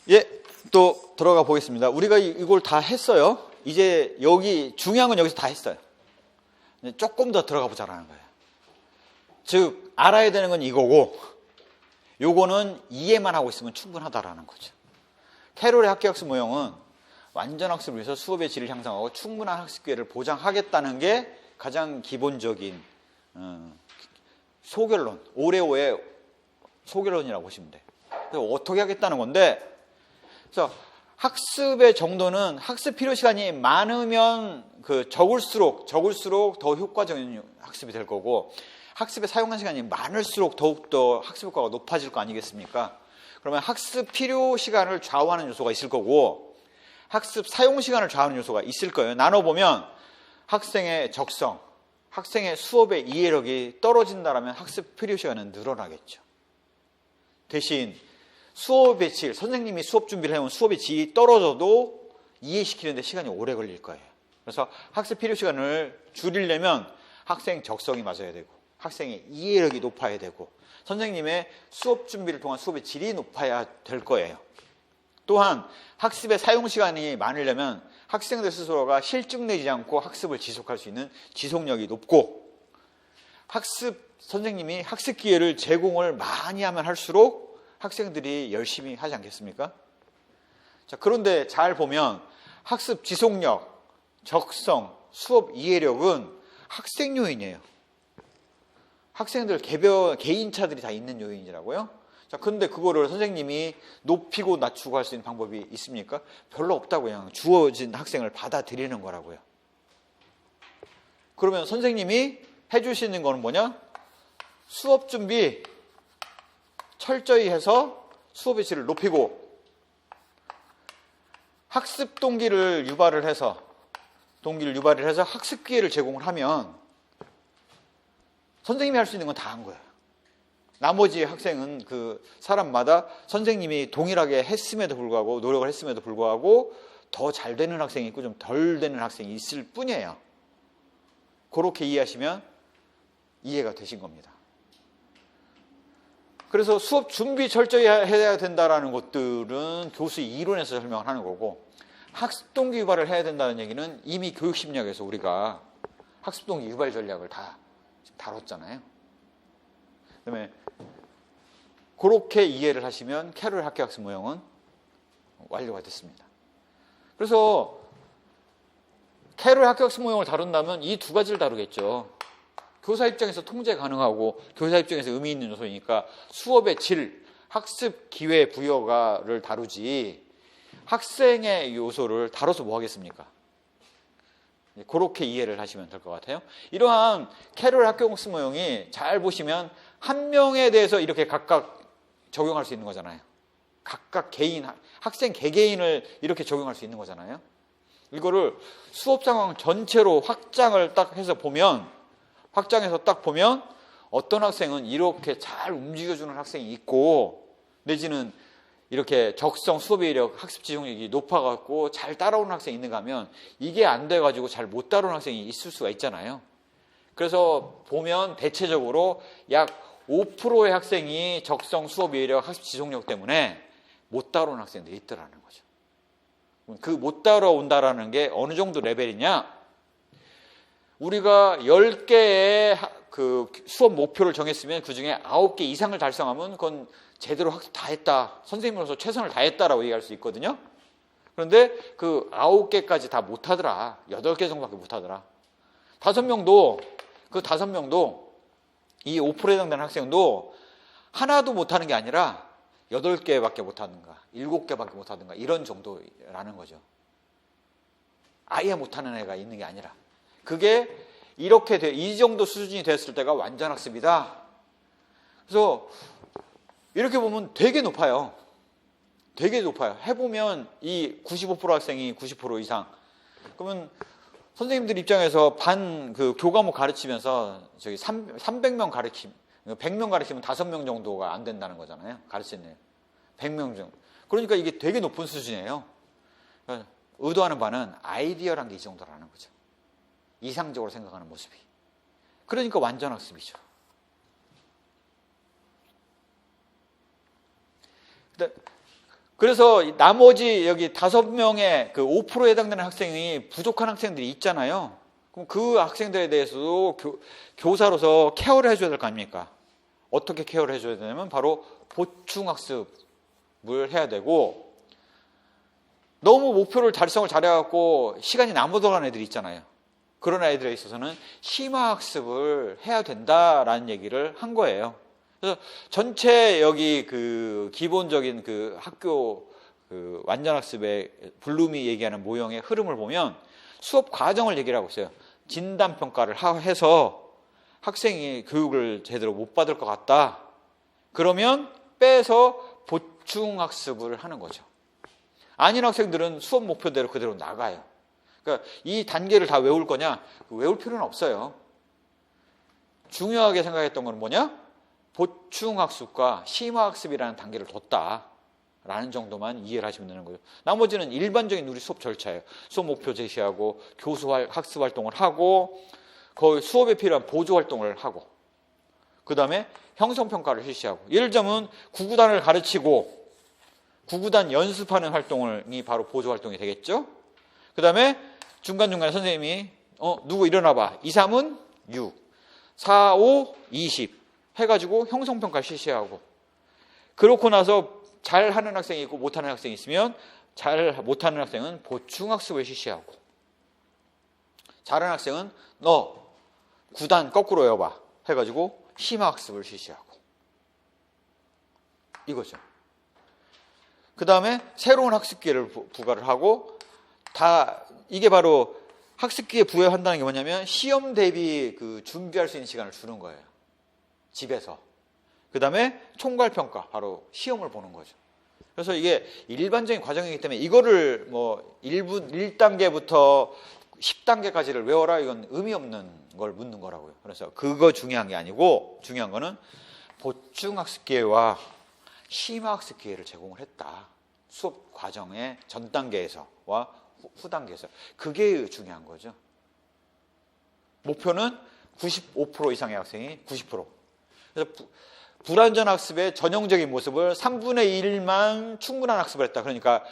예, 또 들어가 보겠습니다. 우리가 이걸 다 했어요. 이제 여기 중요한 건 여기서 다 했어요. 조금 더 들어가 보자라는 거예요. 즉 알아야 되는 건 이거고 요거는 이해만 하고 있으면 충분하다라는 거죠. 캐롤의 학교학습 모형은 완전 학습을 위해서 수업의 질을 향상하고 충분한 학습 기회를 보장하겠다는 게 가장 기본적인 소결론, 오레오의 소결론이라고 보시면 돼요. 그래서 어떻게 하겠다는 건데, 그래서 학습의 정도는 학습 필요 시간이 많으면 적을수록 더 효과적인 학습이 될 거고, 학습에 사용한 시간이 많을수록 더욱더 학습 효과가 높아질 거 아니겠습니까? 그러면 학습 필요 시간을 좌우하는 요소가 있을 거고 학습 사용 시간을 좌우하는 요소가 있을 거예요. 나눠보면 학생의 적성, 학생의 수업의 이해력이 떨어진다면 학습 필요 시간은 늘어나겠죠. 대신 수업의 질, 선생님이 수업 준비를 해온 수업의 질이 떨어져도 이해시키는데 시간이 오래 걸릴 거예요. 그래서 학습 필요 시간을 줄이려면 학생 적성이 맞아야 되고 학생의 이해력이 높아야 되고 선생님의 수업 준비를 통한 수업의 질이 높아야 될 거예요. 또한 학습의 사용 시간이 많으려면 학생들 스스로가 실증내지 않고 학습을 지속할 수 있는 지속력이 높고 선생님이 학습 기회를 제공을 많이 하면 할수록 학생들이 열심히 하지 않겠습니까? 자, 그런데 잘 보면 학습 지속력, 적성, 수업 이해력은 학생 요인이에요. 학생들 개인차들이 다 있는 요인이라고요? 자, 근데 그거를 선생님이 높이고 낮추고 할 수 있는 방법이 있습니까? 별로 없다고 그냥 주어진 학생을 받아들이는 거라고요. 그러면 선생님이 해주시는 거는 뭐냐? 수업 준비 철저히 해서 수업의 질을 높이고 학습 동기를 유발을 해서 학습 기회를 제공을 하면 선생님이 할 수 있는 건 다 한 거예요. 나머지 학생은 사람마다 선생님이 동일하게 했음에도 불구하고 노력을 했음에도 불구하고 더 잘 되는 학생이 있고 좀 덜 되는 학생이 있을 뿐이에요. 그렇게 이해하시면 이해가 되신 겁니다. 그래서 수업 준비 철저히 해야 된다는 것들은 교수 이론에서 설명을 하는 거고 학습 동기 유발을 해야 된다는 얘기는 이미 교육심리학에서 우리가 학습 동기 유발 전략을 다 다뤘잖아요. 그다음에 그렇게 이해를 하시면 캐롤의 학교학습 모형은 완료가 됐습니다. 그래서 캐롤의 학교학습 모형을 다룬다면 이 두 가지를 다루겠죠. 교사 입장에서 통제 가능하고 교사 입장에서 의미 있는 요소이니까 수업의 질, 학습 기회 부여를 다루지 학생의 요소를 다뤄서 뭐 하겠습니까? 그렇게 이해를 하시면 될 것 같아요. 이러한 캐롤 학교학습 모형이 잘 보시면 한 명에 대해서 이렇게 각각 적용할 수 있는 거잖아요. 각각 학생 개개인을 이렇게 적용할 수 있는 거잖아요. 이거를 수업 상황 전체로 확장해서 딱 보면 어떤 학생은 이렇게 잘 움직여주는 학생이 있고 내지는 이렇게 적성, 수업의 이력, 학습 지속력이 높아갖고 잘 따라오는 학생이 있는가 하면 이게 안 돼가지고 잘 못 따라오는 학생이 있을 수가 있잖아요. 그래서 보면 대체적으로 약 5%의 학생이 적성, 수업의 이력, 학습 지속력 때문에 못 따라오는 학생들이 있더라는 거죠. 그 못 따라온다라는 게 어느 정도 레벨이냐? 우리가 10개의 수업 목표를 정했으면 그중에 9개 이상을 달성하면 그건 제대로 학습 다 했다. 선생님으로서 최선을 다했다라고 얘기할 수 있거든요. 그런데 그 9개까지 다 못하더라. 8개 정도밖에 못하더라. 5명도 이 5%에 해당되는 학생도 하나도 못하는 게 아니라 8개밖에 못하는가 7개밖에 못하는가 이런 정도라는 거죠. 아예 못하는 애가 있는 게 아니라 그게 이렇게 이 정도 수준이 됐을 때가 완전 학습이다. 그래서 이렇게 보면 되게 높아요. 되게 높아요. 해보면 이 95% 학생이 90% 이상. 그러면 선생님들 입장에서 교과목 가르치면서 300명 100명 가르치면 5명 정도가 안 된다는 거잖아요. 가르치는 100명 정도. 그러니까 이게 되게 높은 수준이에요. 의도하는 바는 아이디어란 게 이 정도라는 거죠. 이상적으로 생각하는 모습이. 그러니까 완전 학습이죠. 그래서 나머지 여기 5명의 그 5%에 해당되는 학생이 부족한 학생들이 있잖아요. 그럼 그 학생들에 대해서도 교사로서 케어를 해줘야 될 거 아닙니까? 어떻게 케어를 해줘야 되냐면 바로 보충학습을 해야 되고, 너무 목표를 달성을 잘해갖고 시간이 남아돌아가는 애들이 있잖아요. 그런 아이들에 있어서는 심화학습을 해야 된다라는 얘기를 한 거예요. 그래서 전체 여기 그 기본적인 그 학교 그 완전학습의 블룸이 얘기하는 모형의 흐름을 보면 수업 과정을 얘기를 하고 있어요. 진단평가를 해서 학생이 교육을 제대로 못 받을 것 같다. 그러면 빼서 보충학습을 하는 거죠. 아닌 학생들은 수업 목표대로 그대로 나가요. 그러니까 이 단계를 다 외울 거냐? 외울 필요는 없어요. 중요하게 생각했던 건 뭐냐? 보충학습과 심화학습이라는 단계를 뒀다라는 정도만 이해를 하시면 되는 거죠. 나머지는 일반적인 우리 수업 절차예요. 수업 목표 제시하고 교수 학습 활동을 하고 거의 수업에 필요한 보조 활동을 하고 그 다음에 형성평가를 실시하고, 예를 들자면 구구단을 가르치고 구구단 연습하는 활동이 바로 보조 활동이 되겠죠. 그 다음에 중간중간에 선생님이 누구 일어나봐. 2, 3은 6, 4, 5, 20 해가지고 형성평가를 실시하고, 그렇고 나서 잘하는 학생이 있고 못하는 학생이 있으면 잘 못하는 학생은 보충학습을 실시하고, 잘하는 학생은 너 9단 거꾸로 외워봐 해가지고 심화학습을 실시하고, 이거죠. 그 다음에 새로운 학습기회를 부과를 하고, 이게 바로 학습기회 부여한다는 게 뭐냐면 시험 대비 그 준비할 수 있는 시간을 주는 거예요. 집에서. 그 다음에 총괄평가, 바로 시험을 보는 거죠. 그래서 이게 일반적인 과정이기 때문에 이거를 뭐 1단계부터 10단계까지를 외워라, 이건 의미 없는 걸 묻는 거라고요. 그래서 그거 중요한 게 아니고, 중요한 거는 보충학습 기회와 심화학습 기회를 제공을 했다. 수업 과정의 전 단계에서와 후 단계에서. 그게 중요한 거죠. 목표는 95% 이상의 학생이 90%. 그래서 불완전 학습의 전형적인 모습을 3분의 1만 충분한 학습을 했다. 그러니까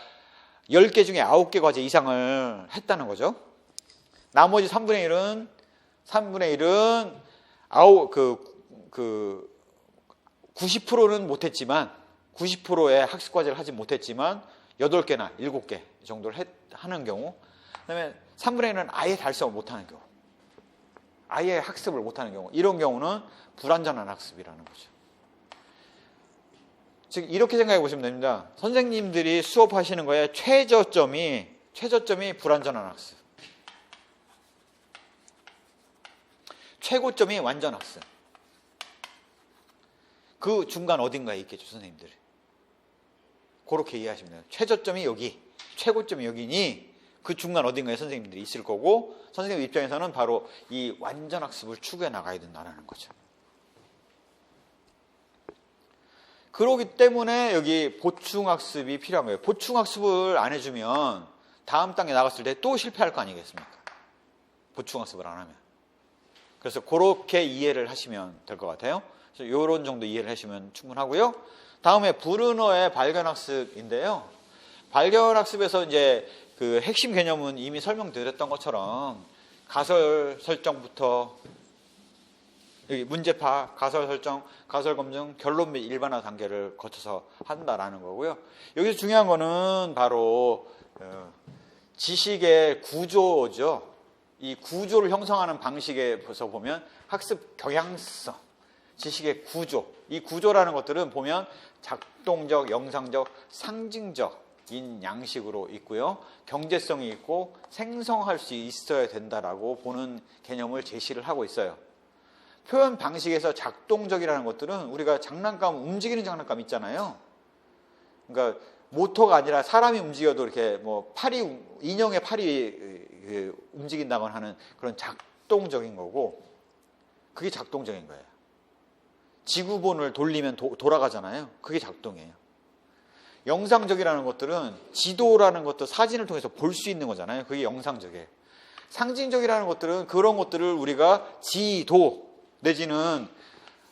10개 중에 9개 과제 이상을 했다는 거죠. 나머지 3분의 1은 90%는 못했지만, 90%의 학습 과제를 하지 못했지만 8개나 7개 정도를 하는 경우, 그다음에 3분의 1은 아예 달성을 못하는 경우, 아예 학습을 못하는 경우, 이런 경우는 불완전한 학습이라는 거죠. 즉 이렇게 생각해 보시면 됩니다. 선생님들이 수업하시는 거에 최저점이 불완전한 학습, 최고점이 완전 학습. 그 중간 어딘가에 있겠죠, 선생님들이. 그렇게 이해하시면 돼요. 최저점이 여기, 최고점이 여기니 그 중간 어딘가에 선생님들이 있을 거고, 선생님 입장에서는 바로 이 완전 학습을 추구해 나가야 된다는 거죠. 그렇기 때문에 여기 보충학습이 필요한 거예요. 보충학습을 안 해주면 다음 단계 나갔을 때 또 실패할 거 아니겠습니까? 보충학습을 안 하면. 그래서 그렇게 이해를 하시면 될 것 같아요. 그래서 이런 정도 이해를 하시면 충분하고요. 다음에 브루너의 발견학습인데요. 발견학습에서 이제 그 핵심 개념은 이미 설명드렸던 것처럼 가설 설정부터 여기 문제파, 가설 설정, 가설 검증, 결론 및 일반화 단계를 거쳐서 한다라는 거고요. 여기서 중요한 거는 바로 지식의 구조죠. 이 구조를 형성하는 방식에서 보면 학습 경향성, 지식의 구조, 이 구조라는 것들은 보면 작동적, 영상적, 상징적인 양식으로 있고요. 경제성이 있고 생성할 수 있어야 된다라고 보는 개념을 제시를 하고 있어요. 표현 방식에서 작동적이라는 것들은 우리가 움직이는 장난감 있잖아요. 그러니까 모터가 아니라 사람이 움직여도 이렇게 뭐 인형의 팔이 움직인다거나 하는 그런 작동적인 거고, 그게 작동적인 거예요. 지구본을 돌리면 돌아가잖아요. 그게 작동이에요. 영상적이라는 것들은 지도라는 것도 사진을 통해서 볼 수 있는 거잖아요. 그게 영상적이에요. 상징적이라는 것들은 그런 것들을 우리가 지도 내지는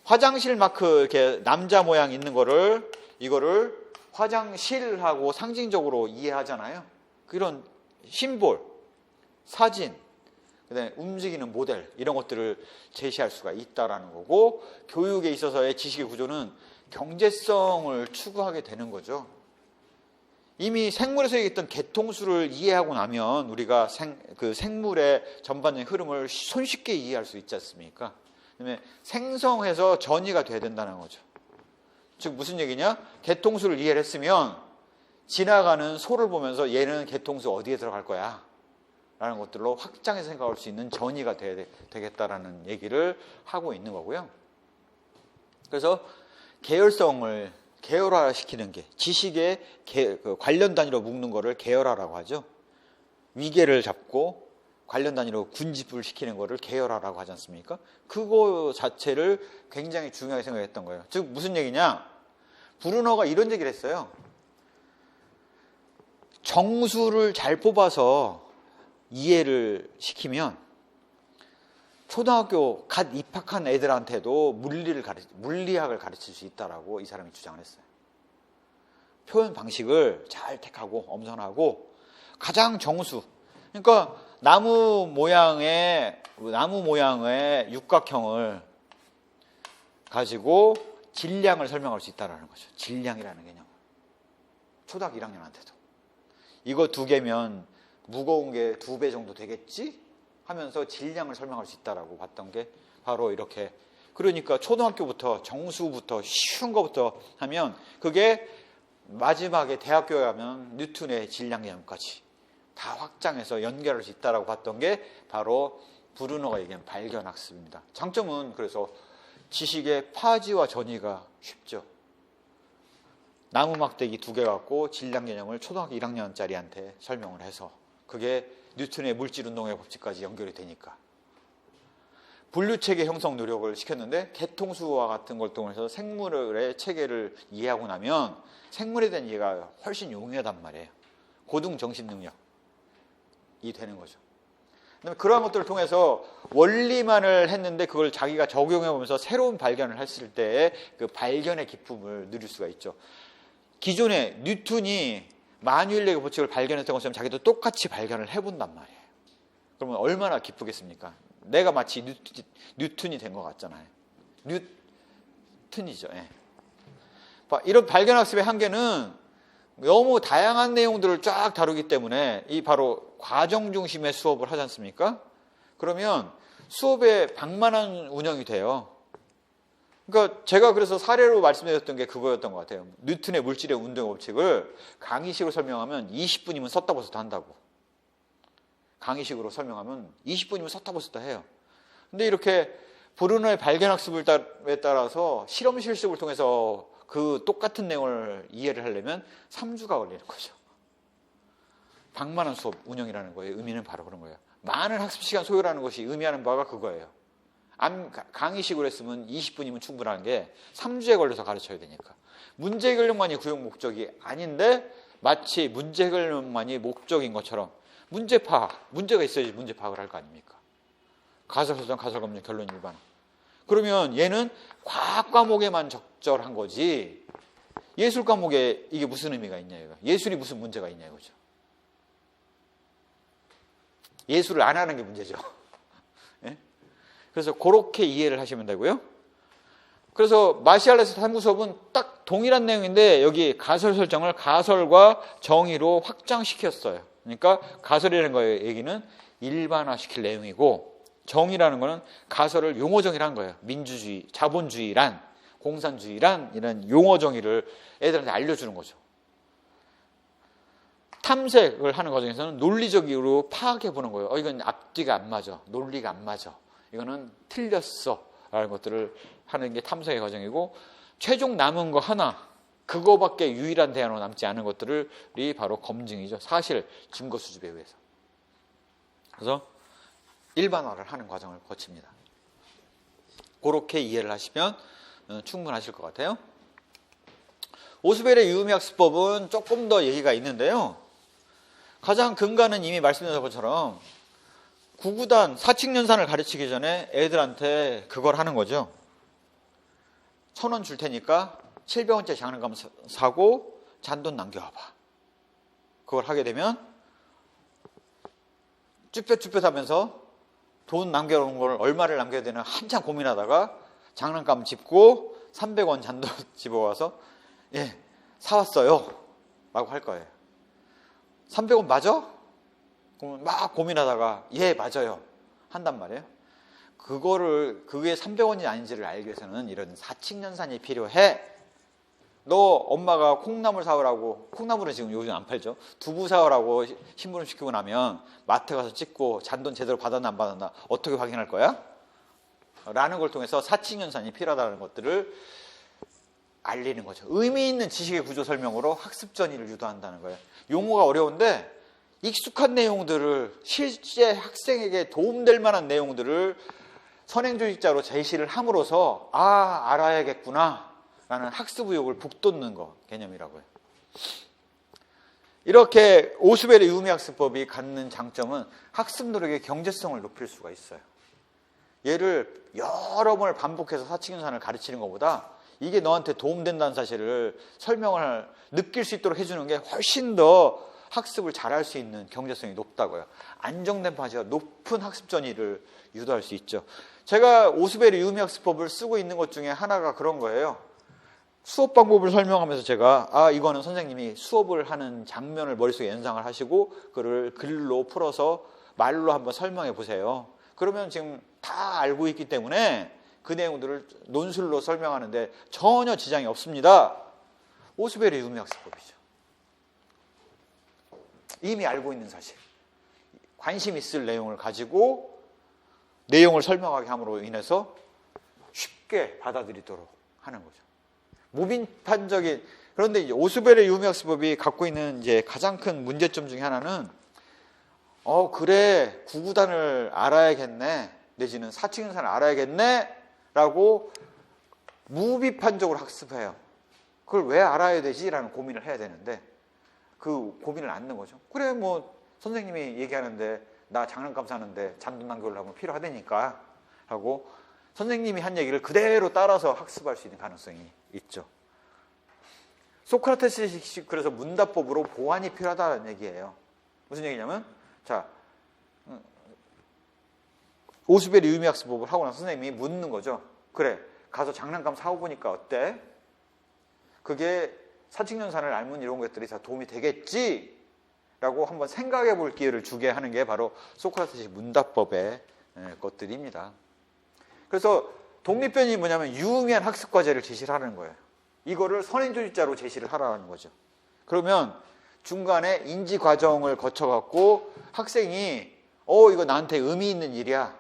화장실 마크 이렇게 남자 모양 있는 거를 이거를 화장실하고 상징적으로 이해하잖아요. 그런 심볼, 사진, 그다음에 움직이는 모델 이런 것들을 제시할 수가 있다라는 거고, 교육에 있어서의 지식의 구조는 경제성을 추구하게 되는 거죠. 이미 생물에서 얘기했던 개통수를 이해하고 나면 우리가 그 생물의 전반적인 흐름을 손쉽게 이해할 수 있지 않습니까? 그다음에 생성해서 전이가 돼야 된다는 거죠. 즉 무슨 얘기냐? 개통수를 이해를 했으면 지나가는 소를 보면서 얘는 개통수 어디에 들어갈 거야 라는 것들로 확장해서 생각할 수 있는 전이가 되겠다라는 얘기를 하고 있는 거고요. 그래서 계열성을 계열화시키는 게, 지식의 관련 단위로 묶는 거를 계열화라고 하죠. 위계를 잡고 관련 단위로 군집을 시키는 거를 계열화라고 하지 않습니까? 그거 자체를 굉장히 중요하게 생각했던 거예요. 즉 무슨 얘기냐? 브루너가 이런 얘기를 했어요. 정수를 잘 뽑아서 이해를 시키면 초등학교 갓 입학한 애들한테도 물리학을 가르칠 수 있다라고 이 사람이 주장을 했어요. 표현 방식을 잘 택하고 엄선하고 가장 정수, 그러니까 나무 모양의 육각형을 가지고 질량을 설명할 수 있다라는 거죠. 질량이라는 개념. 초등학교 1학년한테도 이거 2개면 무거운 게 2배 정도 되겠지? 하면서 질량을 설명할 수 있다라고 봤던 게 바로 이렇게. 그러니까 초등학교부터 정수부터 쉬운 거부터 하면 그게 마지막에 대학교에 가면 뉴턴의 질량 개념까지 다 확장해서 연결할 수 있다라고 봤던 게 바로 브루너가 얘기한 발견학습입니다. 장점은 그래서 지식의 파지와 전이가 쉽죠. 나무 막대기 2개 갖고 질량 개념을 초등학교 1학년짜리한테 설명을 해서 그게 뉴턴의 물질운동의 법칙까지 연결이 되니까. 분류체계 형성 노력을 시켰는데 개통수와 같은 걸 통해서 생물의 체계를 이해하고 나면 생물에 대한 이해가 훨씬 용이하단 말이에요. 고등정신 능력이 되는 거죠. 그다음에 그러한 것들을 통해서 원리만을 했는데 그걸 자기가 적용해보면서 새로운 발견을 했을 때의 그 발견의 기쁨을 누릴 수가 있죠. 기존에 뉴턴이 만유인력의 법칙을 발견했던 것처럼 자기도 똑같이 발견을 해본단 말이에요. 그러면 얼마나 기쁘겠습니까? 내가 마치 뉴턴이 된 것 같잖아요. 뉴턴이죠. 예. 이런 발견학습의 한계는 너무 다양한 내용들을 쫙 다루기 때문에 이 바로 과정 중심의 수업을 하지 않습니까? 그러면 수업에 방만한 운영이 돼요. 그러니까 제가 그래서 사례로 말씀드렸던 게 그거였던 것 같아요. 뉴턴의 물질의 운동의 법칙을 강의식으로 설명하면 20분이면 썼다 벗었다 한다고. 강의식으로 설명하면 20분이면 썼다 벗었다 해요. 근데 이렇게 브루너의 발견학습에 따라서 실험 실습을 통해서 그 똑같은 내용을 이해를 하려면 3주가 걸리는 거죠. 방만한 수업 운영이라는 거예요. 의미는 바로 그런 거예요. 많은 학습 시간 소요라는 것이 의미하는 바가 그거예요. 강의식으로 했으면 20분이면 충분한 게 3주에 걸려서 가르쳐야 되니까. 문제 해결력만이 구역 목적이 아닌데 마치 문제 해결력만이 목적인 것처럼 문제 파악, 문제가 있어야지 문제 파악을 할 거 아닙니까? 가설설정, 가설검증, 결론 일반. 그러면 얘는 과학 과목에만 적절한 거지 예술 과목에 이게 무슨 의미가 있냐 이거. 예술이 무슨 문제가 있냐 이거죠. 예술을 안 하는 게 문제죠. 예? 그래서 그렇게 이해를 하시면 되고요. 그래서 마시알레스 탐구 수업은 딱 동일한 내용인데 여기 가설 설정을 가설과 정의로 확장시켰어요. 그러니까 가설이라는 거의 얘기는 일반화시킬 내용이고 정의라는 거는 가설을 용어 정의라는 거예요. 민주주의, 자본주의란, 공산주의란 이런 용어 정의를 애들한테 알려주는 거죠. 탐색을 하는 과정에서는 논리적으로 파악해보는 거예요. 이건 앞뒤가 안 맞아. 논리가 안 맞아. 이거는 틀렸어. 라는 것들을 하는 게 탐색의 과정이고 최종 남은 거 하나 그거밖에 유일한 대안으로 남지 않은 것들이 바로 검증이죠. 사실 증거 수집에 의해서. 그래서 일반화를 하는 과정을 거칩니다. 그렇게 이해를 하시면 충분하실 것 같아요. 오스벨의 유의미학습법은 조금 더 얘기가 있는데요. 가장 근간은 이미 말씀드린 것처럼 구구단 사칙연산을 가르치기 전에 애들한테 그걸 하는 거죠. 1,000원 줄 테니까 700원짜리 장난감 사고 잔돈 남겨와봐. 그걸 하게 되면 쭈뼛쭈뼛 하면서 돈 남겨놓은 걸 얼마를 남겨야 되나 한참 고민하다가 장난감 짚고 300원 잔돈 집어와서 예, 사왔어요 라고 할 거예요. 300원 맞아? 그러면 막 고민하다가 예, 맞아요 한단 말이에요. 그게 300원이 아닌지를 알기 위해서는 이런 사칙연산이 필요해. 너 엄마가 콩나물 사오라고, 콩나물은 지금 요즘 안 팔죠. 두부 사오라고 심부름 시키고 나면 마트 가서 찍고 잔돈 제대로 받았나 안 받았나 어떻게 확인할 거야? 라는 걸 통해서 사칙연산이 필요하다는 것들을 알리는 거죠. 의미 있는 지식의 구조 설명으로 학습 전이를 유도한다는 거예요. 용어가 어려운데 익숙한 내용들을 실제 학생에게 도움될 만한 내용들을 선행조직자로 제시를 함으로써 알아야겠구나 라는 학습 의욕을 북돋는 거 개념이라고요. 이렇게 오스벨의 유미학습법이 갖는 장점은 학습 노력의 경제성을 높일 수가 있어요. 얘를 여러 번을 반복해서 사칙연산을 가르치는 것보다 이게 너한테 도움된다는 사실을 설명을 느낄 수 있도록 해주는 게 훨씬 더 학습을 잘할 수 있는 경제성이 높다고요. 안정된 바지와 높은 학습 전이를 유도할 수 있죠. 제가 오스벨의 유미학습법을 쓰고 있는 것 중에 하나가 그런 거예요. 수업 방법을 설명하면서 제가 이거는 선생님이 수업을 하는 장면을 머릿속에 연상을 하시고 그를 글로 풀어서 말로 한번 설명해 보세요. 그러면 지금 다 알고 있기 때문에 그 내용들을 논술로 설명하는데 전혀 지장이 없습니다. 오스벨의 유미학습법이죠. 이미 알고 있는 사실, 관심 있을 내용을 가지고 내용을 설명하게 함으로 인해서 쉽게 받아들이도록 하는 거죠. 무비판적인. 그런데 이제 오스벨의 유미학습법이 갖고 있는 이제 가장 큰 문제점 중에 하나는 그래 구구단을 알아야겠네 내지는 사칙연산을 알아야겠네 라고 무비판적으로 학습해요. 그걸 왜 알아야 되지? 라는 고민을 해야 되는데 그 고민을 않는 거죠. 그래 뭐 선생님이 얘기하는데 나 장난감 사는데 잔돈 남겨오려면 필요하다니까 하고 선생님이 한 얘기를 그대로 따라서 학습할 수 있는 가능성이 있죠. 소크라테스식 그래서 문답법으로 보완이 필요하다는 얘기예요. 무슨 얘기냐면 자 오스벨의 유미학습법을 하고 나서 선생님이 묻는 거죠. 그래 가서 장난감 사오보니까 어때? 그게 사칙연산을 알면 이런 것들이 다 도움이 되겠지? 라고 한번 생각해 볼 기회를 주게 하는 게 바로 소크라테스식 문답법의 것들입니다. 그래서 독립변이 뭐냐면 유의미한 학습 과제를 제시를 하는 거예요. 이거를 선행조직자로 제시를 하라는 거죠. 그러면 중간에 인지 과정을 거쳐갖고 학생이 이거 나한테 의미 있는 일이야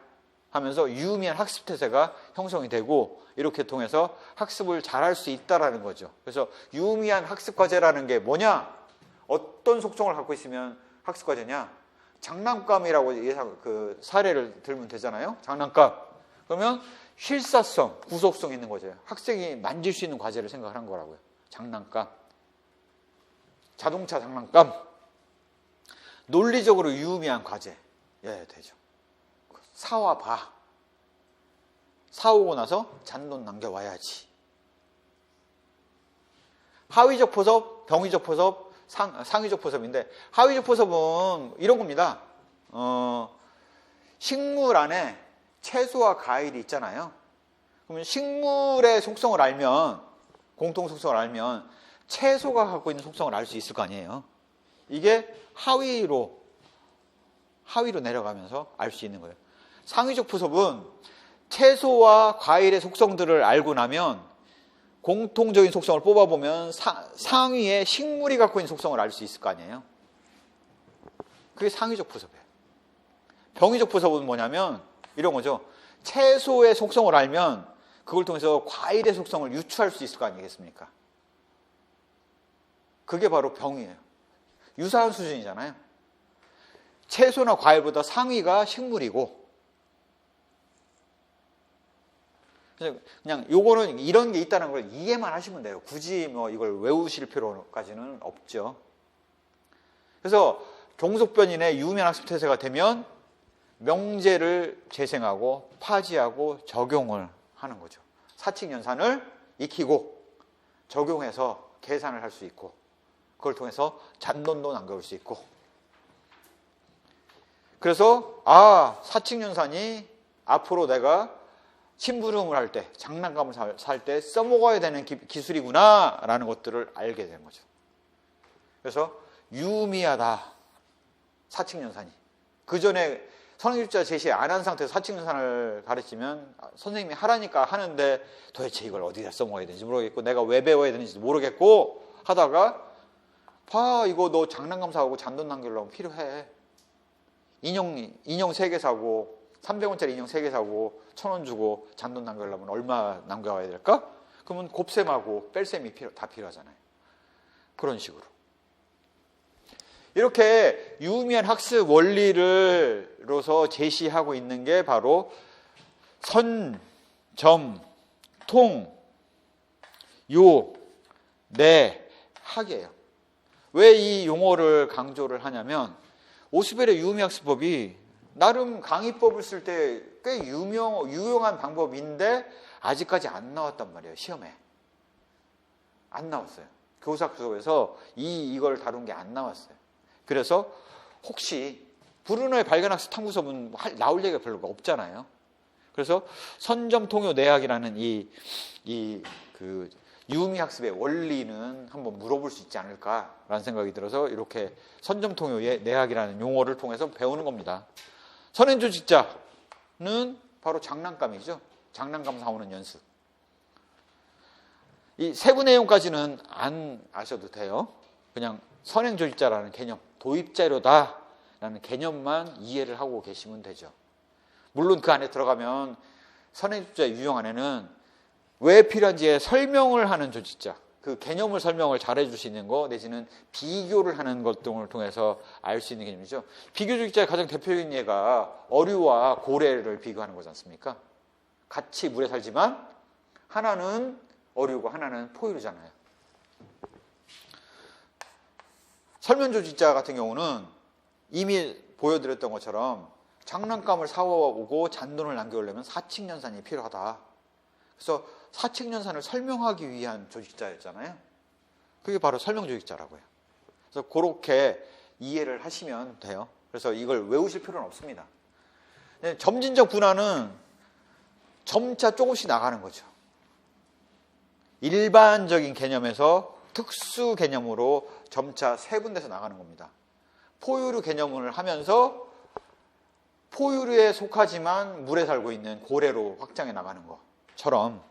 하면서 유의미한 학습 태세가 형성이 되고 이렇게 통해서 학습을 잘할 수 있다라는 거죠. 그래서 유의미한 학습 과제라는 게 뭐냐? 어떤 속성을 갖고 있으면 학습 과제냐? 장난감이라고 그 사례를 들면 되잖아요. 장난감. 그러면 실사성, 구속성 있는 거죠. 학생이 만질 수 있는 과제를 생각하는 거라고요. 장난감. 자동차 장난감. 논리적으로 유의미한 과제. 예, 되죠. 사와 봐. 사오고 나서 잔돈 남겨와야지. 하위적 포섭, 병위적 포섭, 상위적 포섭인데 하위적 포섭은 이런 겁니다. 식물 안에 채소와 과일이 있잖아요. 그러면 식물의 속성을 알면, 공통 속성을 알면 채소가 갖고 있는 속성을 알 수 있을 거 아니에요. 이게 하위로 내려가면서 알 수 있는 거예요. 상위적 포섭은 채소와 과일의 속성들을 알고 나면 공통적인 속성을 뽑아보면 상위에 식물이 갖고 있는 속성을 알 수 있을 거 아니에요. 그게 상위적 포섭이에요. 병위적 포섭은 뭐냐면 이런 거죠. 채소의 속성을 알면 그걸 통해서 과일의 속성을 유추할 수 있을 거 아니겠습니까? 그게 바로 병이에요. 유사한 수준이잖아요. 채소나 과일보다 상위가 식물이고, 그냥 요거는 이런 게 있다는 걸 이해만 하시면 돼요. 굳이 뭐 이걸 외우실 필요까지는 없죠. 그래서 종속변인의 유의미한 학습 태세가 되면 명제를 재생하고 파지하고 적용을 하는 거죠. 사칙연산을 익히고 적용해서 계산을 할 수 있고 그걸 통해서 잔돈도 남겨올 수 있고. 그래서 사칙연산이 앞으로 내가 심부름을 할 때, 장난감을 살 때 써먹어야 되는 기술이구나 라는 것들을 알게 되는 거죠. 그래서 유의미하다, 사칙연산이. 그 전에 선행주자 제시 안 한 상태에서 사칙연산을 가르치면 선생님이 하라니까 하는데 도대체 이걸 어디다 써먹어야 되는지 모르겠고 내가 왜 배워야 되는지 모르겠고 하다가 이거 너 장난감 사고 잔돈 남기려면 필요해. 인형 3개 사고 300원짜리 인형 3개 사고 1,000원 주고 잔돈 남기려면 얼마 남겨와야 될까? 그러면 곱셈하고 뺄셈이 다 필요하잖아요. 그런 식으로. 이렇게 유의미한 학습 원리로서 제시하고 있는 게 바로 선, 점, 통, 요, 내, 학이에요. 왜 이 용어를 강조를 하냐면 오스벨의 유의미학습법이 나름 강의법을 쓸 때 꽤 유용한 방법인데 아직까지 안 나왔단 말이에요. 시험에. 안 나왔어요. 교사 수업에서 이걸 다룬 게 안 나왔어요. 그래서 혹시 브루너의 발견학습 탐구서는 나올 얘기가 별로 없잖아요. 그래서 선점통요 내학이라는 그 유의미학습의 원리는 한번 물어볼 수 있지 않을까라는 생각이 들어서 이렇게 선점통요 내학이라는 용어를 통해서 배우는 겁니다. 선행조직자는 바로 장난감이죠. 장난감 사오는 연습. 이 세부 내용까지는 안 아셔도 돼요. 그냥 선행조직자라는 개념, 도입자료다라는 개념만 이해를 하고 계시면 되죠. 물론 그 안에 들어가면 선행조직자 유형 안에는 왜 필요한지에 설명을 하는 조직자, 그 개념을 설명을 잘해 주시는 거 내지는 비교를 하는 것 등을 통해서 알 수 있는 개념이죠. 비교 조직자의 가장 대표적인 예가 어류와 고래를 비교하는 거지 않습니까? 같이 물에 살지만 하나는 어류고 하나는 포유류잖아요. 설명 조직자 같은 경우는 이미 보여드렸던 것처럼 장난감을 사오고 잔돈을 남겨오려면 사칙연산이 필요하다. 그래서 사칙연산을 설명하기 위한 조직자였잖아요. 그게 바로 설명 조직자라고 해요. 그래서 그렇게 이해를 하시면 돼요. 그래서 이걸 외우실 필요는 없습니다. 점진적 분화는 점차 조금씩 나가는 거죠. 일반적인 개념에서 특수 개념으로 점차 세분돼서 나가는 겁니다. 포유류 개념을 하면서 포유류에 속하지만 물에 살고 있는 고래로 확장해 나가는 것처럼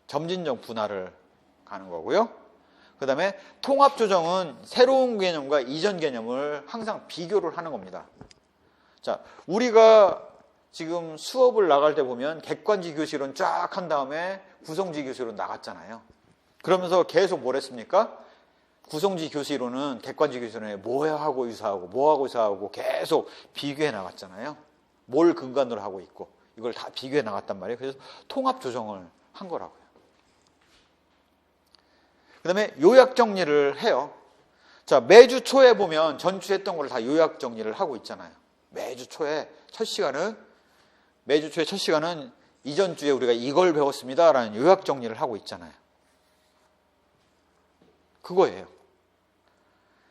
점진적 분화를 가는 거고요. 그 다음에 통합조정은 새로운 개념과 이전 개념을 항상 비교를 하는 겁니다. 자, 우리가 지금 수업을 나갈 때 보면 객관지 교실은 쫙 한 다음에 구성지 교실은 나갔잖아요. 그러면서 계속 뭘 했습니까? 구성지 교시로는 객관지 교시로는 뭐하고 유사하고 뭐하고 유사하고 계속 비교해 나갔잖아요. 뭘 근간으로 하고 있고 이걸 다 비교해 나갔단 말이에요. 그래서 통합 조정을 한 거라고요. 그 다음에 요약 정리를 해요. 자, 매주 초에 보면 전주 했던 걸 다 요약 정리를 하고 있잖아요. 매주 초에 첫 시간은 이전 주에 우리가 이걸 배웠습니다라는 요약 정리를 하고 있잖아요. 그거예요.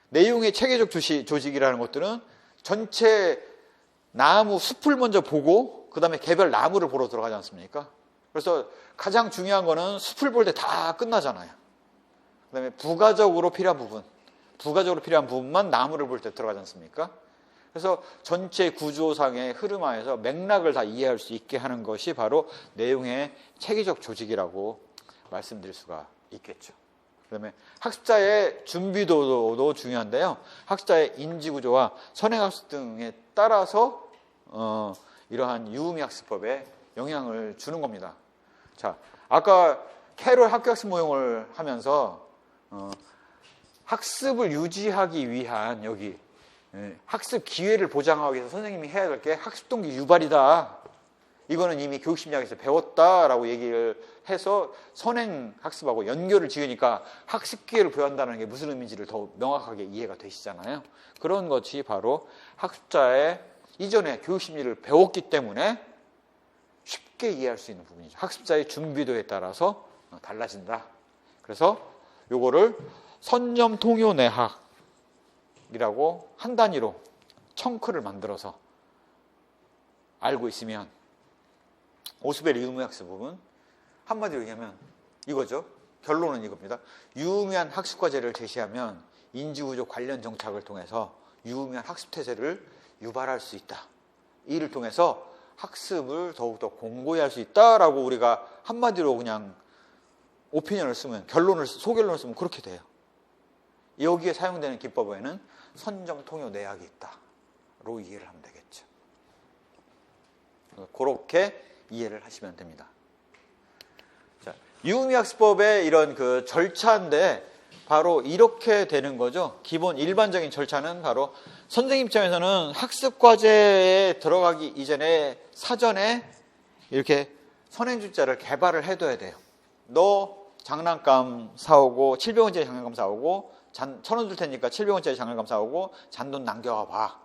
내용의 체계적 조직이라는 것들은 전체 나무 숲을 먼저 보고 그 다음에 개별 나무를 보러 들어가지 않습니까? 그래서 가장 중요한 거는 숲을 볼 때 다 끝나잖아요. 그 다음에 부가적으로 필요한 부분만 나무를 볼 때 들어가지 않습니까? 그래서 전체 구조상의 흐름 하에서 맥락을 다 이해할 수 있게 하는 것이 바로 내용의 체계적 조직이라고 말씀드릴 수가 있겠죠. 그 다음에 학습자의 준비도도 중요한데요. 학습자의 인지구조와 선행학습 등에 따라서 이러한 유의미학습법에 영향을 주는 겁니다. 자, 아까 캐롤 학교학습 모형을 하면서 학습을 유지하기 위한 여기 학습 기회를 보장하기 위해서 선생님이 해야 될 게 학습 동기 유발이다. 이거는 이미 교육심리학에서 배웠다라고 얘기를 해서 선행 학습하고 연결을 지으니까 학습 기회를 부여한다는 게 무슨 의미인지를 더 명확하게 이해가 되시잖아요. 그런 것이 바로 학습자의 이전에 교육심리를 배웠기 때문에 쉽게 이해할 수 있는 부분이죠. 학습자의 준비도에 따라서 달라진다. 그래서 요거를 선점통요내학 학습이라고 한 단위로 청크를 만들어서 알고 있으면 오스벨의 유무학습은 한마디로 얘기하면 이거죠. 결론은 이겁니다. 유의미한 학습과제를 제시하면 인지구조 관련 정착을 통해서 유의미한 학습태세를 유발할 수 있다. 이를 통해서 학습을 더욱더 공고히 할 수 있다라고 우리가 한마디로 그냥 오피니언을 쓰면, 소결론을 쓰면 그렇게 돼요. 여기에 사용되는 기법에는 선점 통요 내학이 있다로 이해를 하면 되겠죠. 그렇게 이해를 하시면 됩니다. 자, 유의미학습법의 이런 그 절차인데 바로 이렇게 되는 거죠. 기본 일반적인 절차는 바로 선생님 입장에서는 학습과제에 들어가기 이전에 사전에 이렇게 선행주자를 개발을 해둬야 돼요. 너 장난감 사오고 700원짜리 장난감 사오고 1,000원 줄 테니까 700원짜리 장난감 사오고 잔돈 남겨와 봐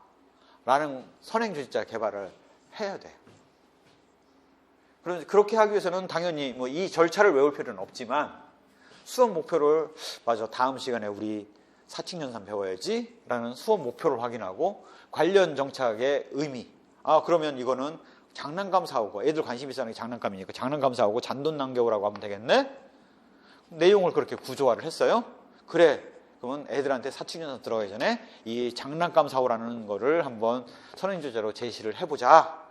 라는 선행주자 개발을 해야 돼요. 그렇게 하기 위해서는 당연히 뭐 이 절차를 외울 필요는 없지만 수업 목표를 맞아 다음 시간에 우리 사칙연산 배워야지 라는 수업 목표를 확인하고 관련 정착의 의미, 그러면 이거는 장난감 사오고 애들 관심 있어 하는 게 장난감이니까 장난감 사오고 잔돈 남겨오라고 하면 되겠네. 내용을 그렇게 구조화를 했어요. 그래, 그러면 애들한테 사칙연산 들어가기 전에 이 장난감 사오라는 거를 한번 선행주제로 제시를 해보자.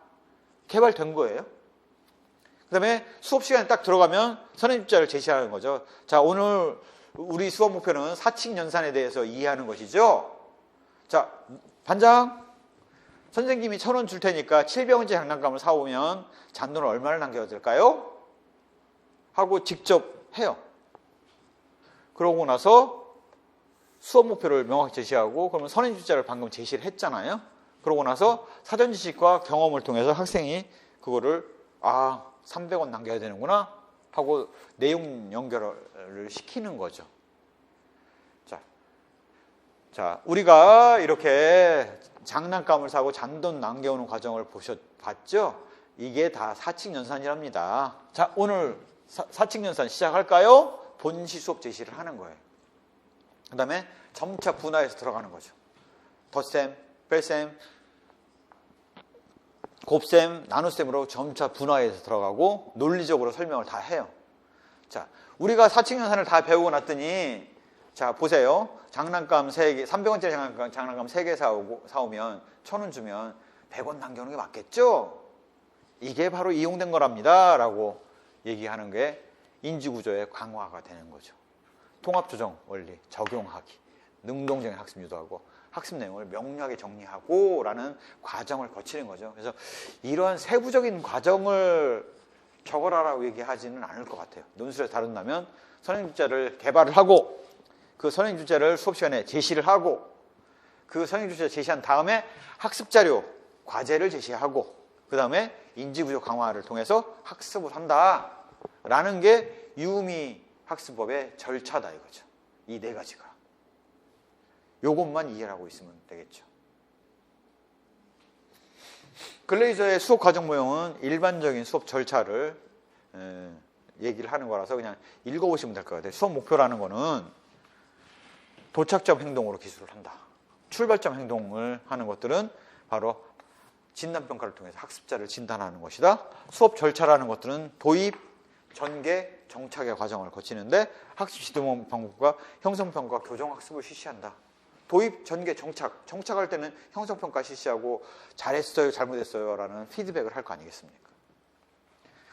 개발된 거예요. 그 다음에 수업 시간에 딱 들어가면 선행주자를 제시하는 거죠. 자, 오늘 우리 수업 목표는 사칙연산에 대해서 이해하는 것이죠. 자, 반장, 선생님이 1,000원 줄 테니까 700원짜리 장난감을 사오면 잔돈을 얼마를 남겨야 될까요? 하고 직접 해요. 그러고 나서 수업 목표를 명확히 제시하고, 그러면 선행주자를 방금 제시를 했잖아요. 그러고 나서 사전 지식과 경험을 통해서 학생이 그거를 300원 남겨야 되는구나 하고 내용 연결을 시키는 거죠. 자, 우리가 이렇게 장난감을 사고 잔돈 남겨오는 과정을 봤죠? 이게 다 사칙연산이랍니다. 자, 오늘 사칙연산 시작할까요? 본시 수업 제시를 하는 거예요. 그 다음에 점차 분화해서 들어가는 거죠. 덧셈, 뺄셈, 곱셈, 나눗셈으로 점차 분화해서 들어가고 논리적으로 설명을 다 해요. 자, 우리가 사칙연산을 다 배우고 났더니, 자, 보세요. 장난감 3개, 300원짜리 장난감 3개 사오면 1,000원 주면 100원 남겨오는 게 맞겠죠? 이게 바로 이용된 거랍니다. 라고 얘기하는 게 인지구조의 강화가 되는 거죠. 통합조정 원리 적용하기, 능동적인 학습 유도하고 학습 내용을 명료하게 정리하고 라는 과정을 거치는 거죠. 그래서 이러한 세부적인 과정을 적어라라고 얘기하지는 않을 것 같아요. 논술에서 다룬다면 선행주자를 개발을 하고 그 선행주자를 수업 시간에 제시를 하고 그 선행주자 제시한 다음에 학습자료, 과제를 제시하고 그 다음에 인지구조 강화를 통해서 학습을 한다라는 게 유의미 학습법의 절차다 이거죠. 이 네 가지가. 요것만 이해를 하고 있으면 되겠죠. 글레이저의 수업 과정 모형은 일반적인 수업 절차를 얘기를 하는 거라서 그냥 읽어보시면 될 것 같아요. 수업 목표라는 거는 도착점 행동으로 기술을 한다. 출발점 행동을 하는 것들은 바로 진단평가를 통해서 학습자를 진단하는 것이다. 수업 절차라는 것들은 도입, 전개, 정착의 과정을 거치는데 학습 지도 방법과 형성평가, 교정학습을 실시한다. 도입, 전개, 정착할 때는 형성평가 실시하고 잘했어요, 잘못했어요 라는 피드백을 할 거 아니겠습니까?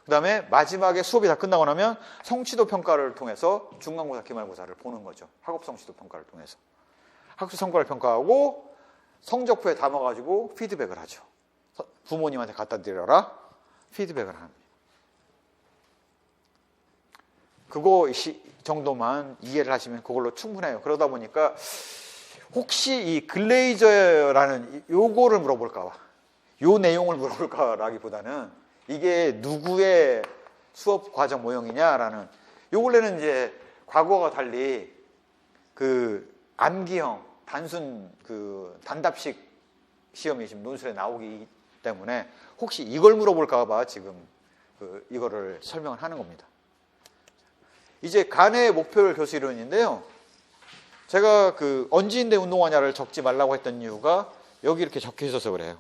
그 다음에 마지막에 수업이 다 끝나고 나면 성취도 평가를 통해서 중간고사, 기말고사를 보는 거죠. 학업 성취도 평가를 통해서. 학습 성과를 평가하고 성적표에 담아가지고 피드백을 하죠. 부모님한테 갖다 드려라. 피드백을 합니다. 그거 정도만 이해를 하시면 그걸로 충분해요. 그러다 보니까 혹시 이 글레이저라는 요거를 물어볼까 봐. 요 내용을 물어볼까라기보다는 이게 누구의 수업 과정 모형이냐라는 요 원래는 이제 과거와 달리 그 암기형 단순 그 단답식 시험이 지금 논술에 나오기 때문에 혹시 이걸 물어볼까 봐 지금 이거를 설명을 하는 겁니다. 이제 간의 목표를 교수 이론인데요. 제가 그 언지인대 운동하냐를 적지 말라고 했던 이유가 여기 이렇게 적혀 있어서 그래요.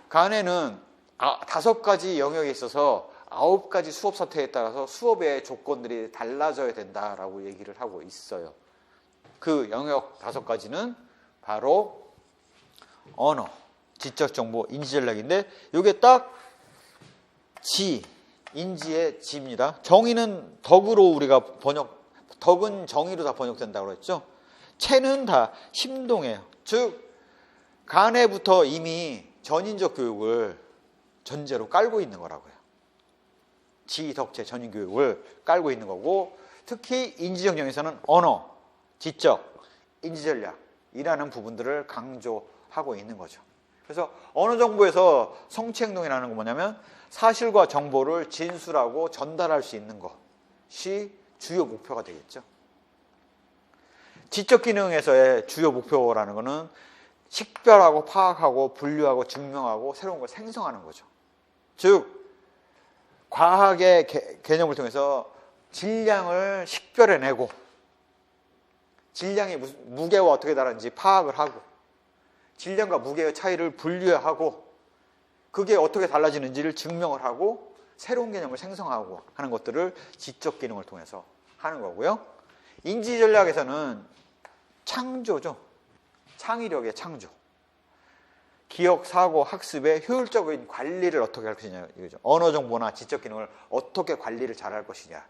간에는 5가지 영역에 있어서 9가지 수업 사태에 따라서 수업의 조건들이 달라져야 된다라고 얘기를 하고 있어요. 그 영역 5가지는 바로 언어, 지적 정보, 인지 전략인데 이게 딱 인지의 지입니다. 정의는 덕으로 우리가 덕은 정의로 다 번역된다고 했죠. 체는 다 심동이에요. 즉 간에부터 이미 전인적 교육을 전제로 깔고 있는 거라고요. 지덕체 전인 교육을 깔고 있는 거고, 특히 인지적 영역에서는 언어, 지적, 인지 전략이라는 부분들을 강조하고 있는 거죠. 그래서 언어 정보에서 성취 행동이라는 건 뭐냐면 사실과 정보를 진술하고 전달할 수 있는 것이 주요 목표가 되겠죠. 지적 기능에서의 주요 목표라는 것은 식별하고 파악하고 분류하고 증명하고 새로운 걸 생성하는 거죠. 즉 과학의 개념을 통해서 질량을 식별해내고 질량의 무게와 어떻게 다른지 파악을 하고 질량과 무게의 차이를 분류하고 그게 어떻게 달라지는지를 증명을 하고 새로운 개념을 생성하고 하는 것들을 지적 기능을 통해서 하는 거고요. 인지 전략에서는 창조죠. 창의력의 창조. 기억, 사고, 학습의 효율적인 관리를 어떻게 할 것이냐 이거죠. 언어 정보나 지적 기능을 어떻게 관리를 잘할 것이냐에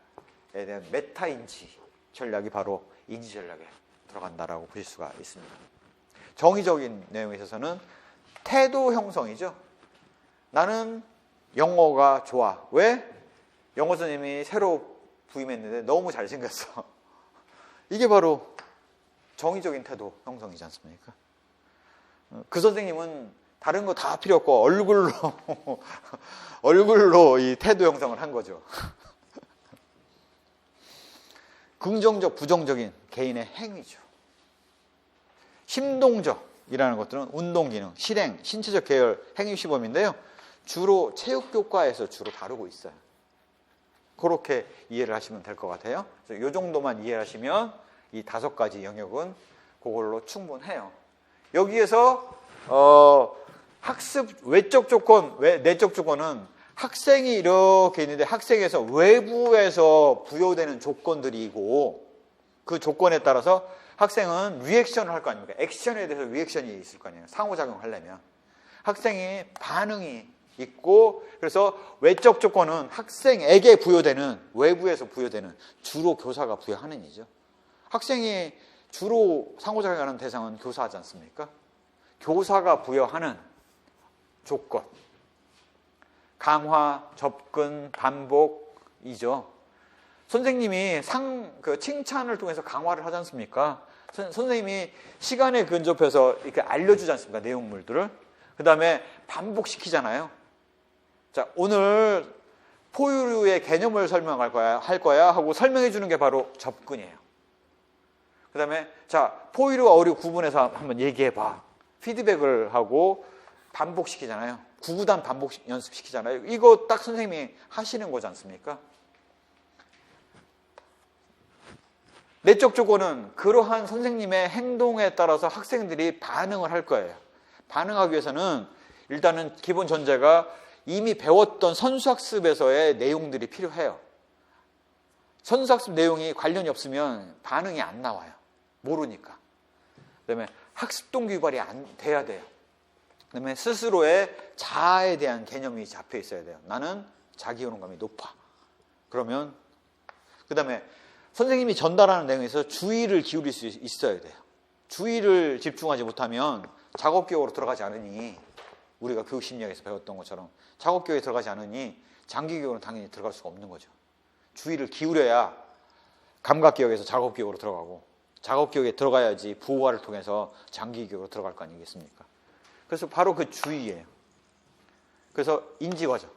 대한 메타 인지 전략이 바로 인지 전략에 들어간다라고 보실 수가 있습니다. 정의적인 내용에 있어서는 태도 형성이죠. 나는 영어가 좋아. 왜? 영어 선생님이 새로 부임했는데 너무 잘생겼어. 이게 바로 정의적인 태도 형성이지 않습니까? 그 선생님은 다른 거 다 필요 없고 얼굴로 이 태도 형성을 한 거죠. 긍정적, 부정적인 개인의 행위죠. 심동적이라는 것들은 운동기능, 실행, 신체적 계열, 행위 시범인데요. 주로 체육교과에서 주로 다루고 있어요. 그렇게 이해를 하시면 될 것 같아요. 이 정도만 이해하시면 이 5가지 영역은 그걸로 충분해요. 여기에서 학습 외적 조건, 내적 조건은 학생이 이렇게 있는데 학생에서 외부에서 부여되는 조건들이고 그 조건에 따라서 학생은 리액션을 할 거 아닙니까? 액션에 대해서 리액션이 있을 거 아니에요. 상호작용을 하려면. 학생이 반응이 있고 그래서 외적 조건은 학생에게 부여되는 외부에서 부여되는 주로 교사가 부여하는 이죠. 학생이 주로 상호작용하는 대상은 교사하지 않습니까? 교사가 부여하는 조건 강화, 접근, 반복이죠. 선생님이 칭찬을 통해서 강화를 하지 않습니까? 선생님이 시간에 근접해서 이렇게 알려주지 않습니까? 내용물들을. 그 다음에 반복시키잖아요. 자, 오늘 포유류의 개념을 설명할 거야 하고 설명해 주는 게 바로 접근이에요. 그 다음에 자, 포유류와 어류 구분해서 한번 얘기해 봐. 피드백을 하고 반복시키잖아요. 구구단 반복 연습시키잖아요. 이거 딱 선생님이 하시는 거지 않습니까? 내적 조건은 그러한 선생님의 행동에 따라서 학생들이 반응을 할 거예요. 반응하기 위해서는 일단은 기본 전제가 이미 배웠던 선수학습에서의 내용들이 필요해요. 선수학습 내용이 관련이 없으면 반응이 안 나와요. 모르니까. 그다음에 학습 동기 유발이 안 돼야 돼요. 그다음에 스스로의 자아에 대한 개념이 잡혀 있어야 돼요. 나는 자기 효능감이 높아. 그러면 그다음에 선생님이 전달하는 내용에서 주의를 기울일 수 있어야 돼요. 주의를 집중하지 못하면 작업교육으로 들어가지 않으니 우리가 교육심리학에서 배웠던 것처럼 작업교육에 들어가지 않으니 장기교육은 당연히 들어갈 수가 없는 거죠. 주의를 기울여야 감각교육에서 작업교육으로 들어가고 작업교육에 들어가야지 부호화를 통해서 장기교육으로 들어갈 거 아니겠습니까? 그래서 바로 그 주의예요. 그래서 인지과정.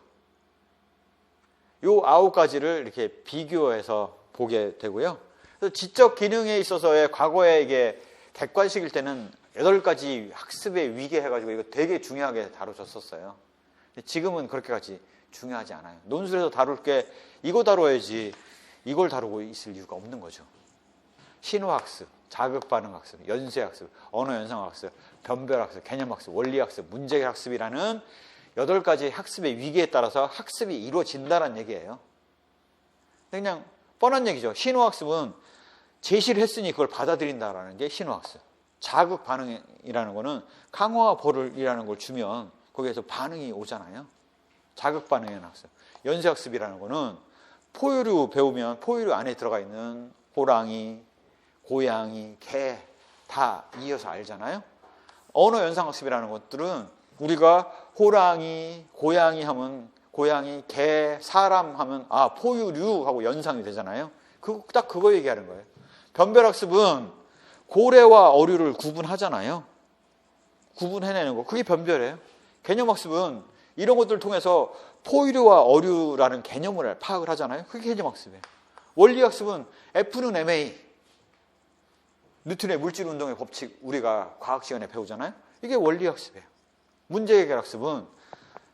요 9가지를 이렇게 비교해서 보게 되고요. 그래서 지적 기능에 있어서의 과거에 이게 객관식일 때는 8가지 학습의 위계 해가지고 이거 되게 중요하게 다뤄졌었어요. 지금은 그렇게까지 중요하지 않아요. 논술에서 다룰 게 이거 다뤄야지 이걸 다루고 있을 이유가 없는 거죠. 신호학습, 자극반응학습, 연쇄학습, 언어연상학습, 변별학습, 개념학습, 원리학습, 문제학습이라는 8가지 학습의 위기에 따라서 학습이 이루어진다는 얘기예요. 그냥 뻔한 얘기죠. 신호학습은 제시를 했으니 그걸 받아들인다라는 게 신호학습. 자극반응이라는 거는 강화와 벌이라는 걸 주면 거기에서 반응이 오잖아요. 자극반응의 학습. 연쇄학습이라는 거는 포유류 배우면 포유류 안에 들어가 있는 호랑이, 고양이, 개 다 이어서 알잖아요. 언어연상학습이라는 것들은 우리가 호랑이, 고양이 하면 고양이, 개, 사람 하면 아 포유류 하고 연상이 되잖아요. 딱 그거 얘기하는 거예요. 변별학습은 고래와 어류를 구분하잖아요. 구분해내는 거. 그게 변별이에요. 개념학습은 이런 것들을 통해서 포유류와 어류라는 개념을 파악을 하잖아요. 그게 개념학습이에요. 원리학습은 F는 ma. 뉴턴의 물질운동의 법칙 우리가 과학 시간에 배우잖아요. 이게 원리학습이에요. 문제해결학습은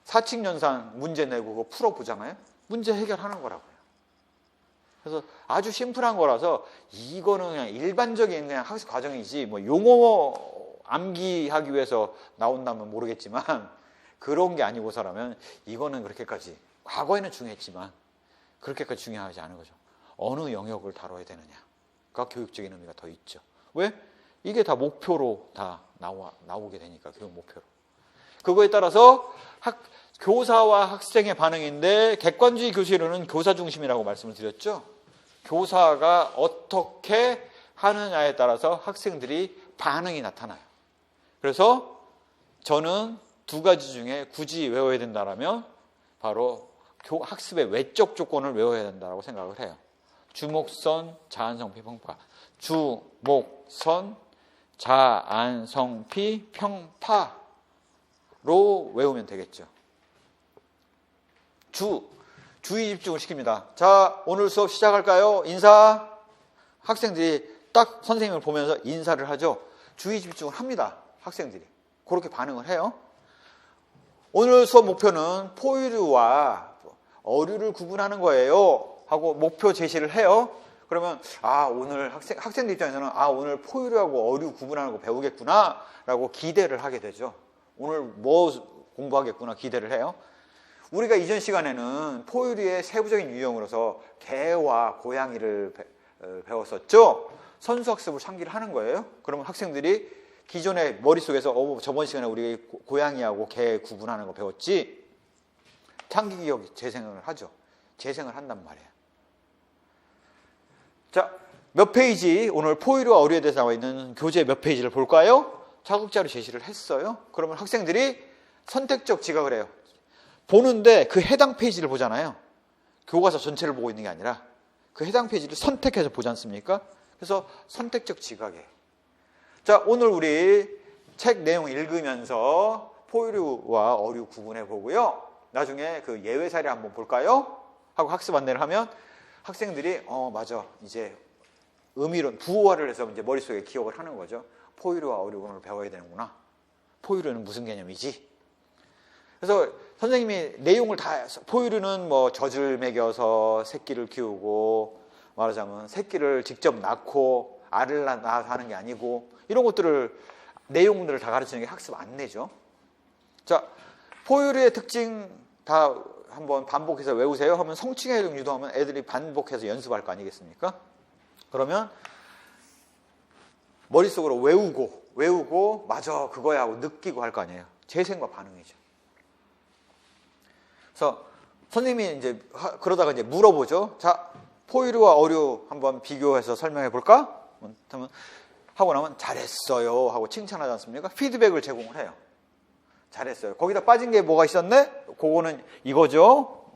사칙연산 문제 내고 그거 풀어보잖아요. 문제 해결하는 거라고요. 그래서 아주 심플한 거라서 이거는 그냥 일반적인 그냥 학습 과정이지 뭐 용어 암기하기 위해서 나온다면 모르겠지만 그런 게 아니고서라면 이거는 그렇게까지 과거에는 중요했지만 그렇게까지 중요하지 않은 거죠. 어느 영역을 다뤄야 되느냐가 교육적인 의미가 더 있죠. 왜? 이게 다 목표로 다 나오게 되니까 교육 목표로. 그거에 따라서 교사와 학생의 반응인데 객관주의 교실은 교사 중심이라고 말씀을 드렸죠. 교사가 어떻게 하느냐에 따라서 학생들이 반응이 나타나요. 그래서 저는 2가지 중에 굳이 외워야 된다라면 바로 학습의 외적 조건을 외워야 된다고 생각을 해요. 주목선, 자안성피, 평파. 주목선, 자안성피, 평파로 외우면 되겠죠. 주의 집중을 시킵니다. 자, 오늘 수업 시작할까요? 인사. 학생들이 딱 선생님을 보면서 인사를 하죠. 주의 집중을 합니다. 학생들이. 그렇게 반응을 해요. 오늘 수업 목표는 포유류와 어류를 구분하는 거예요. 하고 목표 제시를 해요. 그러면 오늘 학생들 입장에서는 오늘 포유류하고 어류 구분하는 거 배우겠구나 라고 기대를 하게 되죠. 오늘 뭐 공부하겠구나 기대를 해요. 우리가 이전 시간에는 포유류의 세부적인 유형으로서 개와 고양이를 배웠었죠. 선수학습을 상기를 하는 거예요. 그러면 학생들이 기존에 머릿속에서 저번 시간에 우리가 고양이하고 개 구분하는 거 배웠지. 창기기억 재생을 하죠. 재생을 한단 말이에요. 자, 몇 페이지 오늘 포유류와 어류에 대해서 나와 있는 교재 몇 페이지를 볼까요? 자극자료 제시를 했어요. 그러면 학생들이 선택적 지각을 해요. 보는데 그 해당 페이지를 보잖아요. 교과서 전체를 보고 있는 게 아니라 그 해당 페이지를 선택해서 보지 않습니까? 그래서 선택적 지각이에요. 자, 오늘 우리 책 내용 읽으면서 포유류와 어류 구분해 보고요. 나중에 그 예외 사례 한번 볼까요? 하고 학습 안내를 하면 학생들이 맞아. 이제 의미론 부호화를 해서 이제 머릿속에 기억을 하는 거죠. 포유류와 어류를 배워야 되는구나. 포유류는 무슨 개념이지? 그래서 선생님이 내용을 다 포유류는 뭐 젖을 먹여서 새끼를 키우고 말하자면 새끼를 직접 낳고 알을 낳아서 하는 게 아니고 이런 것들을 내용들을 다 가르치는 게 학습 안내죠. 자, 포유류의 특징 다 한번 반복해서 외우세요 하면 성취해동 유도하면 애들이 반복해서 연습할 거 아니겠습니까? 그러면 머릿속으로 외우고 맞아 그거야 하고 느끼고 할 거 아니에요. 재생과 반응이죠. 그래서 선생님이 이제 그러다가 이제 물어보죠. 자, 포유류와 어류 한번 비교해서 설명해 볼까? 하고 나면 잘했어요 하고 칭찬하지 않습니까? 피드백을 제공을 해요. 잘했어요. 거기다 빠진 게 뭐가 있었네? 그거는 이거죠.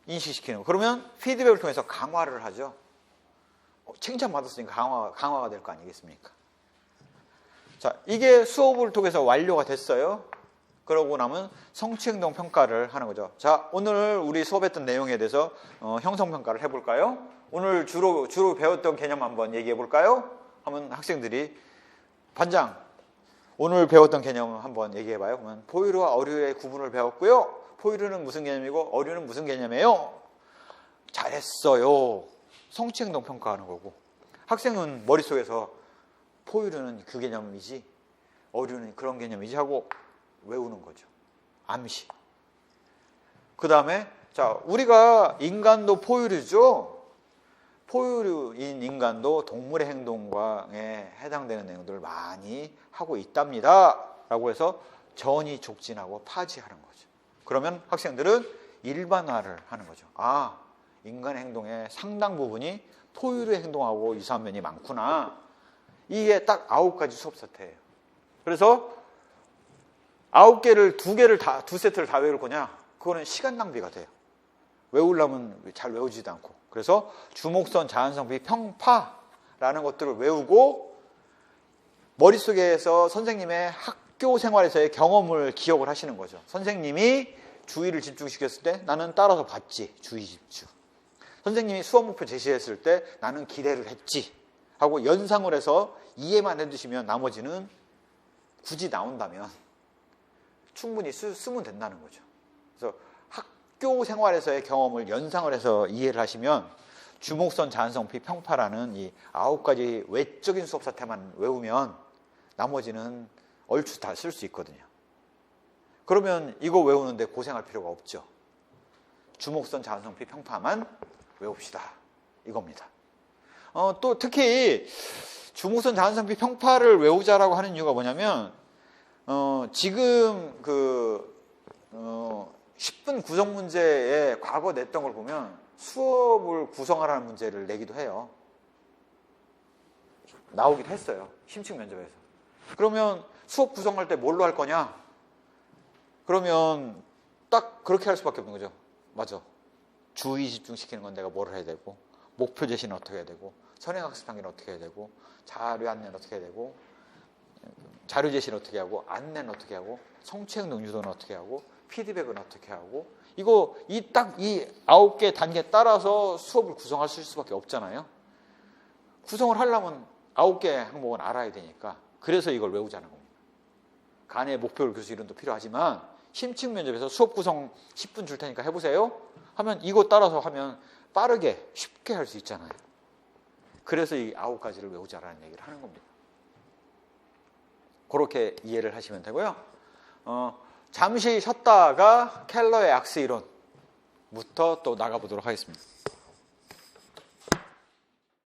인식시키는 거. 그러면 피드백을 통해서 강화를 하죠. 칭찬받았으니까 강화가 될 거 아니겠습니까? 자, 이게 수업을 통해서 완료가 됐어요. 그러고 나면 성취행동 평가를 하는 거죠. 자, 오늘 우리 수업했던 내용에 대해서 형성평가를 해볼까요? 오늘 주로 배웠던 개념 한번 얘기해 볼까요? 하면 학생들이 반장 오늘 배웠던 개념 한번 얘기해 봐요. 그러면 포유류와 어류의 구분을 배웠고요. 포유류는 무슨 개념이고 어류는 무슨 개념이에요? 잘했어요. 성취행동 평가하는 거고, 학생은 머릿속에서 포유류는 그 개념이지, 어류는 그런 개념이지 하고 외우는 거죠. 암시. 그 다음에 자, 우리가 인간도 포유류죠. 포유류인 인간도 동물의 행동에 해당되는 내용들을 많이 하고 있답니다. 라고 해서 전이 족진하고 파지하는 거죠. 그러면 학생들은 일반화를 하는 거죠. 아, 인간의 행동의 상당 부분이 포유류의 행동하고 유사한 면이 많구나. 이게 딱 9가지 수업 사태예요. 그래서 9개를, 2개를 다, 2세트를 다 외울 거냐? 그거는 시간 낭비가 돼요. 외우려면 잘 외우지도 않고. 그래서 주목선, 자연성비, 평파라는 것들을 외우고 머릿속에서 선생님의 학교 생활에서의 경험을 기억을 하시는 거죠. 선생님이 주의를 집중시켰을 때 나는 따라서 봤지. 주의 집중. 선생님이 수업 목표 제시했을 때 나는 기대를 했지. 하고 연상을 해서 이해만 해두시면 나머지는 굳이 나온다면 충분히 쓰면 된다는 거죠. 그래서 학교 생활에서의 경험을 연상을 해서 이해를 하시면 주목선, 자연성비, 평파라는 이 9가지 외적인 수업 사태만 외우면 나머지는 얼추 다 쓸 수 있거든요. 그러면 이거 외우는데 고생할 필요가 없죠. 주목선, 자연성비, 평파만 외웁시다. 이겁니다. 또 특히 주목선, 자연성비, 평파를 외우자라고 하는 이유가 뭐냐면 지금 10분 구성 문제에 과거 냈던 걸 보면 수업을 구성하라는 문제를 내기도 해요. 나오기도 했어요. 심층 면접에서. 그러면 수업 구성할 때 뭘로 할 거냐? 그러면 딱 그렇게 할 수밖에 없는 거죠. 맞아. 주의 집중시키는 건 내가 뭘 해야 되고, 목표 제시는 어떻게 해야 되고, 선행학습 단계는 어떻게 해야 되고, 자료 안내는 어떻게 해야 되고, 자료 제시는 어떻게 하고, 안내는 어떻게 하고, 성취행동 유도는 어떻게 하고, 피드백은 어떻게 하고, 이거 이 9개 단계 따라서 수업을 구성할 수밖에 없잖아요. 구성을 하려면 9개 항목은 알아야 되니까. 그래서 이걸 외우자는 겁니다. 간의 목표를 교수 이론도 필요하지만 심층 면접에서 수업 구성 10분 줄 테니까 해보세요 하면 이거 따라서 하면 빠르게 쉽게 할 수 있잖아요. 그래서 이 9가지를 외우자라는 얘기를 하는 겁니다. 그렇게 이해를 하시면 되고요. 잠시 쉬었다가 켈러의 악스 이론부터 또 나가보도록 하겠습니다.